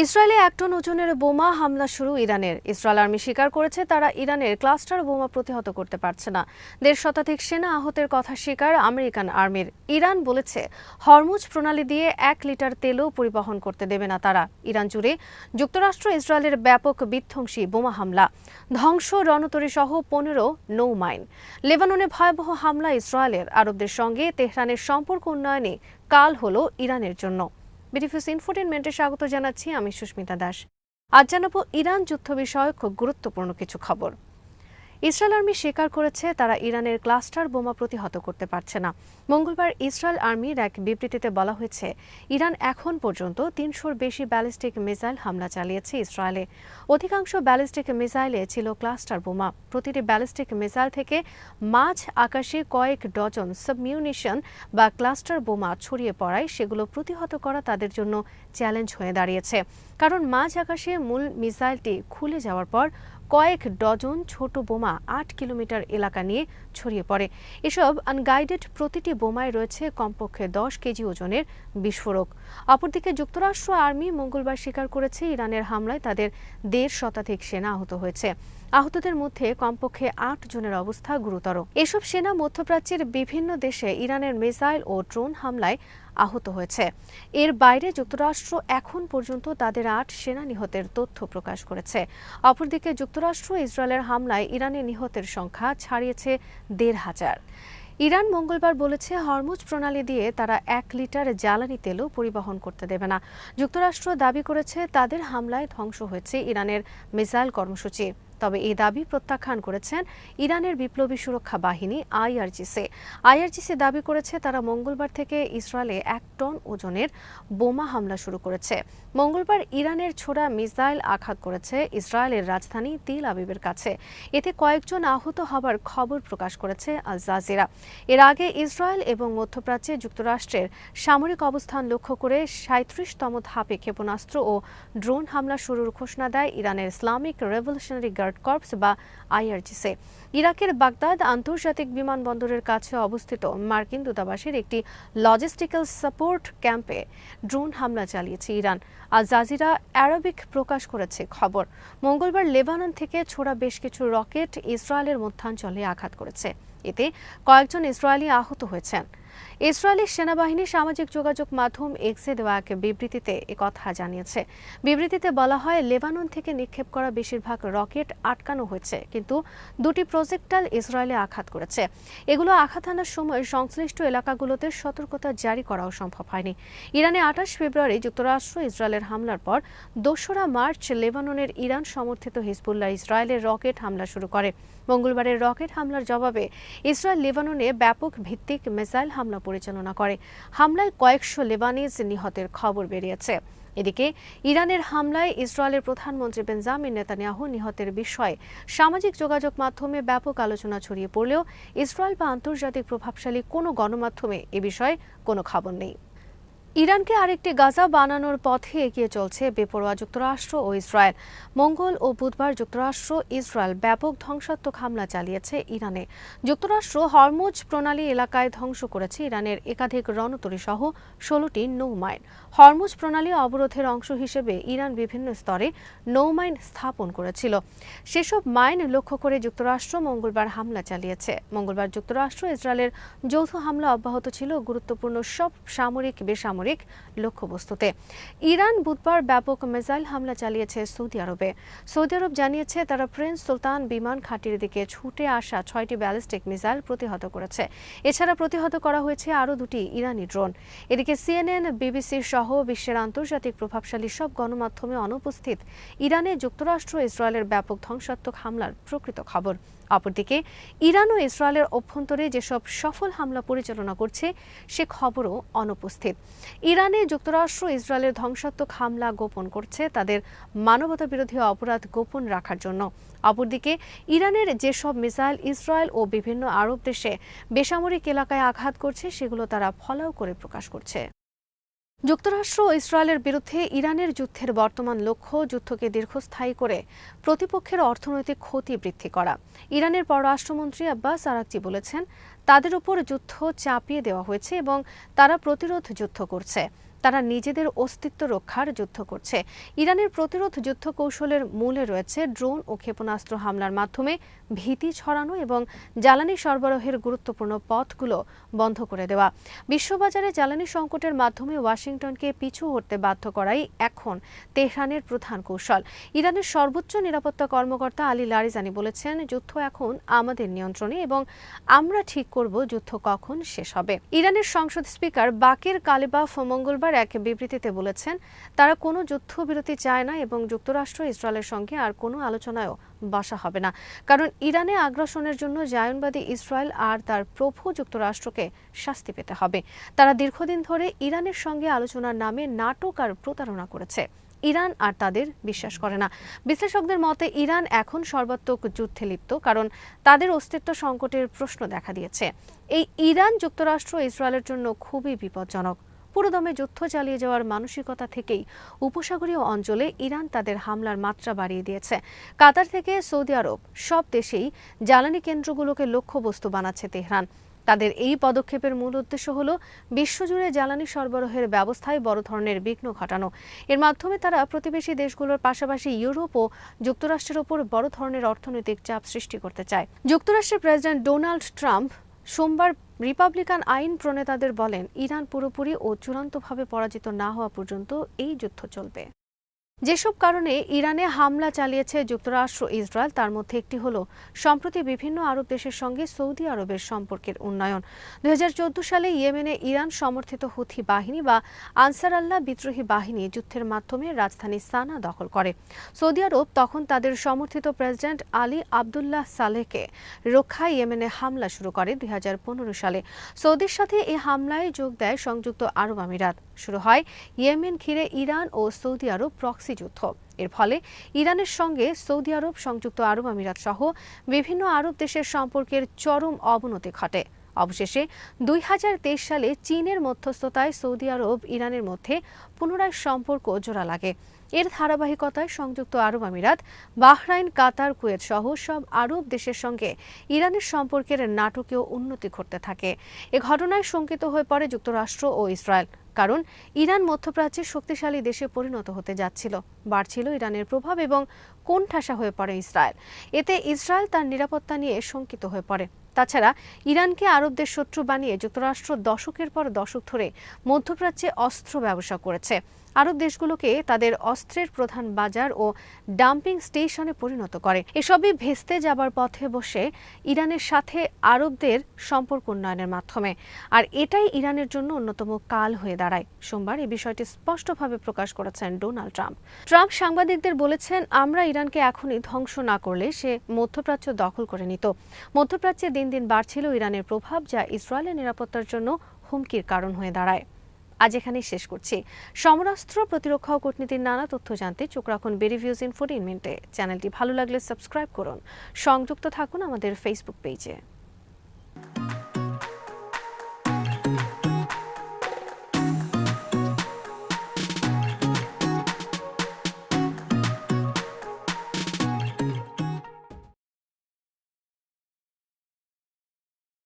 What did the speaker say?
ইসরায়েলে ১ টন ওজনের বোমা হামলা শুরু ইরানের। ইসরায়েল আর্মি স্বীকার করেছে তারা ইরানের ক্লাস্টার বোমা প্রতিহত করতে পারছে না। ১.৫ শতাধিক সেনা আহতের কথা স্বীকার আমেরিকান আর্মির। ইরান বলেছে হরমুজ প্রণালী দিয়ে ১ লিটার তেলও পরিবহন করতে দেবে না তারা। ইরান জুড়ে যুক্তরাষ্ট্র ইসরায়েলের ব্যাপক বিধ্বংসী বোমা হামলা, ধ্বংস রণতরী সহ ১৫ নৌ মাইন। লেবাননে ভয়াবহ হামলা ইসরায়েলের। আরবদের সঙ্গে তেহরানের সম্পর্ক উন্নয়নে কাল হলো ইরানের জন্য। বিডিফিউজ ইনফোটেনমেন্টে স্বাগত জানাচ্ছি আমি সুস্মিতা দাস। আজ জানাবো ইরান যুদ্ধ বিষয়ক খুব গুরুত্বপূর্ণ কিছু খবর। ইসরায়েল আর্মি স্বীকার করেছে তারা ইরানের ক্লাস্টার বোমা প্রতিহত করতে পারছে না। মঙ্গলবার ইসরায়েল আর্মির এক বিবৃতিতে বলা হয়েছে ইরান এখন পর্যন্ত ৩০০-র বেশি ব্যালিস্টিক মিসাইল হামলা চালিয়েছে ইসরায়েলে। অধিকাংশ ব্যালিস্টিক মিসাইলে ছিল ক্লাস্টার বোমা। প্রতিটি ব্যালিস্টিক মিসাইল থেকে মাঝ আকাশে কয়েক ডজন সাবমিউনিশন বা ক্লাস্টার বোমা ছড়িয়ে পড়ায় সেগুলো প্রতিহত করা তাদের জন্য চ্যালেঞ্জ হয়ে দাঁড়িয়েছে। কারণ মাঝ আকাশে মূল মিসাইলটি খুলে যাওয়ার পর কয়েক ডজন ছোট বোমা ৮ কিলোমিটার এলাকা নিয়ে ছড়িয়ে পড়ে। এসব আনগাইডেড প্রতিটি বোমায় রয়েছে কমপক্ষে ১০ কেজি ওজনের বিস্ফোরক। অপরদিকে যুক্তরাষ্ট্র আর্মি মঙ্গলবার স্বীকার করেছে ইরানের হামলায় তাদের ১.৫ শতাধিক সেনা আহত হয়েছে। আহতদের মধ্যে কমপক্ষে ৮ জনের অবস্থা গুরুতর। এসব সেনা মধ্যপ্রাচ্যের বিভিন্ন দেশে ইরানের মিসাইল ও ড্রোন হামলায় আহত হয়েছে। এর বাইরে যুক্তরাষ্ট্র এখন পর্যন্ত তাদের ৮ সেনা নিহতের তথ্য প্রকাশ করেছে। অপরদিকে যুক্তরাষ্ট্র ইসরায়েলের হামলায় ইরানের নিহতের সংখ্যা ছাড়িয়েছে ১,৫০০। ইরান মঙ্গলবার বলেছে হরমুজ প্রণালী দিয়ে তারা ১ লিটার জ্বালানি তেলও পরিবহন করতে দেবে না। যুক্তরাষ্ট্র দাবি করেছে তাদের হামলায় ধ্বংস হয়েছে ইরানের মিসাইল কর্মসূচি। তবে এই দাবি প্রত্যাখ্যান করেছেন ইরানের বিপ্লবী সুরক্ষা বাহিনী আইআরজিসি দাবি করেছে তারা মঙ্গলবার থেকে ইসরায়েলে ১ টন ওজনের বোমা হামলা শুরু করেছে। মঙ্গলবার ইরানের ছোড়া মিসাইল আঘাত করেছে ইসরায়েলের রাজধানী তেল আবিবের কাছে। এতে কয়েকজন আহত হবার খবর প্রকাশ করেছে আল জাজিরা। এর আগে ইসরায়েল এবং মধ্যপ্রাচ্যে যুক্তরাষ্ট্রের সামরিক অবস্থান লক্ষ্য করে ৩৭তম ধাপে ক্ষেপণাস্ত্র ও ড্রোন হামলা শুরুর ঘোষণা দেয় ইরানের ইসলামিক রেভলিউশনারি গার্ড কর্পস বা আইআরজিসি। ইরাকের বাগদাদ আন্তর্জাতিক বিমানবন্দরের কাছে অবস্থিত মার্কিন দূতাবাসের একটি লজিস্টিক্যাল সাপোর্ট ক্যাম্পে ড্রোন হামলা চালিয়েছে ইরান। আল জাজিরা আরবিক প্রকাশ করেছে খবর। মঙ্গলবার লেবানন থেকে ছোড়া বেশ কিছু রকেট ইসরায়েলের মধ্যাঞ্চলে আঘাত করেছে। এতে কয়েকজন ইসরায়েলি আহত হয়েছেন। ইসরায়েলি সেনাবাহিনী সামাজিক যোগাযোগ মাধ্যম এক্সে দেওয়া এক বিবৃতিতে একথা জানিয়েছে। বিবৃতিতে বলা হয় লেবানন থেকে নিক্ষেপ করা বেশিরভাগ রকেট আটকানো হয়েছে, কিন্তু ২টি প্রজেক্টাইল ইসরায়েলে আঘাত করেছে। এগুলো আঘাত হানার সময় সংশ্লিষ্ট এলাকাগুলোতে সতর্কতা জারি করাও সম্ভব হয়নি। ইরানে ২৮ ফেব্রুয়ারি যুক্তরাষ্ট্র ইসরায়েলের হামলার পর ২রা মার্চ লেবাননের ইরান সমর্থিত হিজবুল্লাহ ইসরায়েলের রকেট হামলা শুরু করে। মঙ্গলবারের রকেট হামলার জবাবে ইসরায়েল লেবাননে ব্যাপক ভিত্তিক মিসাইল হামলা পরিচালনা করে। হামলায় কয়েকশো লেবানিজ নিহতের খবর বেরিয়েছে। এদিকে ইরানের হামলায় ইসরায়েলের প্রধানমন্ত্রী বেঞ্জামিন নেতানিয়াহু নিহতের বিষয়ে সামাজিক যোগাযোগ মাধ্যমে ব্যাপক আলোচনা ছড়িয়ে পড়লেও ইসরায়েল বা আন্তর্জাতিক প্রভাবশালী কোনো গণমাধ্যমে এ বিষয়ে কোনো খবর নেই। ইরানকে আরেকটি গাজা বানানোর পথে এগিয়ে চলছে বেপরোয়া যুক্তরাষ্ট্র ও ইসরায়েল। মঙ্গল ও বুধবার যুক্তরাষ্ট্র ইসরায়েল ব্যাপক ধ্বংসাত্মক হামলা চালিয়েছে ইরানে। যুক্তরাষ্ট্র হরমুজ প্রণালী এলাকায় ধ্বংস করেছে ইরানের একাধিক রণতরী সহ ১৬টি নৌমাইন। হরমুজ প্রণালী অবরোধের অংশ হিসেবে ইরান বিভিন্ন স্তরে নৌমাইন স্থাপন করেছিল। সেসব মাইন লক্ষ্য করে যুক্তরাষ্ট্র মঙ্গলবার হামলা চালিয়েছে। মঙ্গলবার যুক্তরাষ্ট্র ইসরায়েলের যৌথ হামলা অব্যাহত ছিল গুরুত্বপূর্ণ সব সামরিক বেসামরিক লক্ষ্যবস্তুতে। ইরান বুধবার ব্যাপক মিসাইল হামলা চালিয়েছে সৌদি আরবে। সৌদি আরব জানিয়েছে তারা প্রিন্স সুলতান বিমান ঘাঁটির দিকে ছুটে আসা ৬টি ব্যালিস্টিক মিসাইল প্রতিহত করেছে। এছাড়া প্রতিহত করা হয়েছে আরও ২টি ইরানি ড্রোন। এদিকে সিএনএন, বিবিসি সহ বিশ্বের আন্তর্জাতিক প্রভাবশালী সব গণমাধ্যমে অনুপস্থিত ইরানে যুক্তরাষ্ট্র ইসরায়েলের ব্যাপক ধ্বংসাত্মক হামলার প্রকৃত খবর। অপরদিকে ইরান ও ইসরায়েলের অভ্যন্তরে যেসব সফল হামলা পরিচালনা করছে সে খবরও অনুপস্থিত। ইরানে যুক্তরাষ্ট্র ইসরায়েলের ধ্বংসাত্মক হামলা গোপন করছে তাদের মানবতাবিরোধী অপরাধ গোপন রাখার জন্য। অপরদিকে ইরানের যেসব মিসাইল ইসরায়েল ও বিভিন্ন আরব দেশে বেসামরিক এলাকায় আঘাত করছে সেগুলো তারা ফলাও করে প্রকাশ করছে। যুক্তরাষ্ট্র ও ইসরায়েলের বিরুদ্ধে ইরানের যুদ্ধের বর্তমান লক্ষ্য যুদ্ধকে দীর্ঘস্থায়ী করে প্রতিপক্ষের অর্থনৈতিক ক্ষতি বৃদ্ধি করা। ইরানের পররাষ্ট্রমন্ত্রী আব্বাস আরাকচি বলেছেন তাদের উপর যুদ্ধ চাপিয়ে দেওয়া হয়েছে এবং তারা প্রতিরোধ যুদ্ধ করছে। তারা নিজেদের অস্তিত্ব রক্ষার যুদ্ধ করছে। ইরানের প্রতিরোধ যুদ্ধ কৌশলের মূলে রয়েছে ড্রোন ও ক্ষেপণাস্ত্র হামলার মাধ্যমে ভীতি ছড়ানো এবং জ্বালানি সরবরাহের গুরুত্বপূর্ণ পথগুলো বন্ধ করে দেওয়া। বিশ্ববাজারে জ্বালানি সংকটের মাধ্যমে ওয়াশিংটনকে পিছু হটতে বাধ্য করাই এখন তেহরানের প্রধান কৌশল। ইরানের সর্বোচ্চ নিরাপত্তা কর্মকর্তা আলী লারিজানি বলেছেন, যুদ্ধ এখন আমাদের নিয়ন্ত্রণে এবং আমরা ঠিক করব যুদ্ধ কখন শেষ হবে। ইরানের সংসদ স্পিকার বাকির কালিবাফ মঙ্গলবার এক বিবৃতিতে বলেছেন, তারা কোনো যুদ্ধবিরতি চায় না এবং যুক্তরাষ্ট্র ইসরায়েলের সঙ্গে আর কোনো আলোচনায়ও বসা হবে না, কারণ ইরানে আগ্রাসনের জন্য জায়নবাদী ইসরায়েল আর তার প্রভু যুক্তরাষ্ট্রকে শাস্তি পেতে হবে। তারা দীর্ঘদিন ধরে ইরানের সঙ্গে আলোচনার নামে নাটক আর প্রতারণা করেছে। ইরান আর তাদের বিশ্বাস করে না। বিশ্লেষকদের মতে ইরান এখন সর্বাত্মক যুদ্ধে লিপ্ত, কারণ তাদের অস্তিত্ব সংকটের প্রশ্ন দেখা দিয়েছে। এই ইরান যুক্তরাষ্ট্র ইসরায়েলের জন্য খুবই বিপজ্জনক। পুরোদমে যুদ্ধ চালিয়ে যাওয়ার মানসিকতা থেকেই উপসাগরীয় অঞ্চলে ইরান তাদের হামলার মাত্রা বাড়িয়ে দিয়েছে। কাতার থেকে সৌদি আরব সব দেশেই জ্বালানি কেন্দ্রগুলোকে লক্ষ্যবস্তু বানাচ্ছে তেহরান। তাদের এই পদক্ষেপের মূল উদ্দেশ্য হল বিশ্বজুড়ে জ্বালানি সরবরাহের ব্যবস্থায় বড় ধরনের বিঘ্ন ঘটানো। এর মাধ্যমে তারা প্রতিবেশী দেশগুলোর পাশাপাশি ইউরোপ ও যুক্তরাষ্ট্রের উপর বড় ধরনের অর্থনৈতিক চাপ সৃষ্টি করতে চায়। যুক্তরাষ্ট্রের প্রেসিডেন্ট ডোনাল্ড ট্রাম্প সোমবার রিপাবলিকান আইন প্রণেতাদের বলেন, ইরান পুরোপুরি ও চূড়ান্তভাবে পরাজিত না হওয়া পর্যন্ত এই যুদ্ধ চলবে। যেসব কারণে ইরানে হামলা চালিয়েছে যুক্তরাষ্ট্র ইসরায়েল, তার মধ্যে একটি হল সম্প্রতি বিভিন্ন আরব দেশের সঙ্গে সৌদি আরবের সম্পর্কের উন্নয়ন। 2014 সালে ইয়েমেনে ইরান সমর্থিত হুথি বাহিনী বা আনসার আল্লাহ বিদ্রোহী বাহিনী যুদ্ধের মাধ্যমে রাজধানী সানা দখল করে। সৌদি আরব তখন তাদের সমর্থিত প্রেসিডেন্ট আলী আবদুল্লাহ সালেহকে রক্ষায় ইয়েমেনে হামলা শুরু করে 2015 সালে। সৌদির সাথে এই হামলায় যোগ দেয় সংযুক্ত আরব আমিরাত। শুরু হয় ইয়েমেন ঘিরে ইরান ও সৌদি আরব প্রক্সি যুদ্ধ। এর ফলে ইরানের সঙ্গে সৌদি আরব, সংযুক্ত আরব আমিরাত সহ বিভিন্ন আরব দেশের সম্পর্কের চরম অবনতি ঘটে। অবশেষে 2023 সালে চীনের মধ্যস্থতায় সৌদি আরব ইরানের মধ্যে পুনরায় সম্পর্ক জোড়া লাগে। এর ধারাবাহিকতায় সংযুক্ত আরব আমিরাত, বাহরাইন, কাতার, কুয়েত সহ সব আরব দেশের সঙ্গে ইরানের সম্পর্কের নাটকীয় উন্নতি ঘটতে থাকে। এ ঘটনায় শঙ্কিত হয়ে পড়ে যুক্তরাষ্ট্র ও ইসরায়েল, কারণ ইরান মধ্যপ্রাচ্যের শক্তিশালী দেশে পরিণত হতে যাচ্ছিল। বাড়ছিল ইরানের প্রভাব এবং কোণঠাসা হয়ে পড়ে ইসরায়েল। এতে ইসরায়েল তার নিরাপত্তা নিয়ে শঙ্কিত হয়ে পড়ে। তাছাড়া ইরানকে আরবদের শত্রু বানিয়ে যুক্তরাষ্ট্র দশকের পর দশক ধরে মধ্যপ্রাচ্যে অস্ত্র ব্যবসা করেছে। আরব দেশগুলোকে তাদের অস্ত্রের প্রধান বাজার ও ডাম্পিং স্টেশনে পরিণত করে। এসবই ভেস্তে যাবার পথে বসে ইরানের সাথে আরবদের সম্পর্ক উন্নয়নের মাধ্যমে। আর এটাই ইরানের জন্য অন্যতম কাল হয়ে দাঁড়ায়। সোমবার এই বিষয়টি স্পষ্টভাবে প্রকাশ করেছেন ডোনাল্ড ট্রাম্প। ট্রাম্প সাংবাদিকদের বলেছেন, আমরা ইরানকে এখনই ধ্বংস না করলে সে মধ্যপ্রাচ্য দখল করে নিত। মধ্যপ্রাচ্যে দিন দিন বাড়ছিল ইরানের প্রভাব, যা ইসরায়েলের নিরাপত্তার জন্য হুমকির কারণ হয়ে দাঁড়ায়। আজ এখানেই শেষ করছি। সমরাস্ত্র, প্রতিরক্ষা ও কূটনীতির নানা তথ্য জানতে চোখ রাখুন বেরিভিউজ ইন 14 মিনিটে। চ্যানেলটি ভালো লাগলে সাবস্ক্রাইব করুন। সংযুক্ত থাকুন আমাদের ফেসবুক পেজে।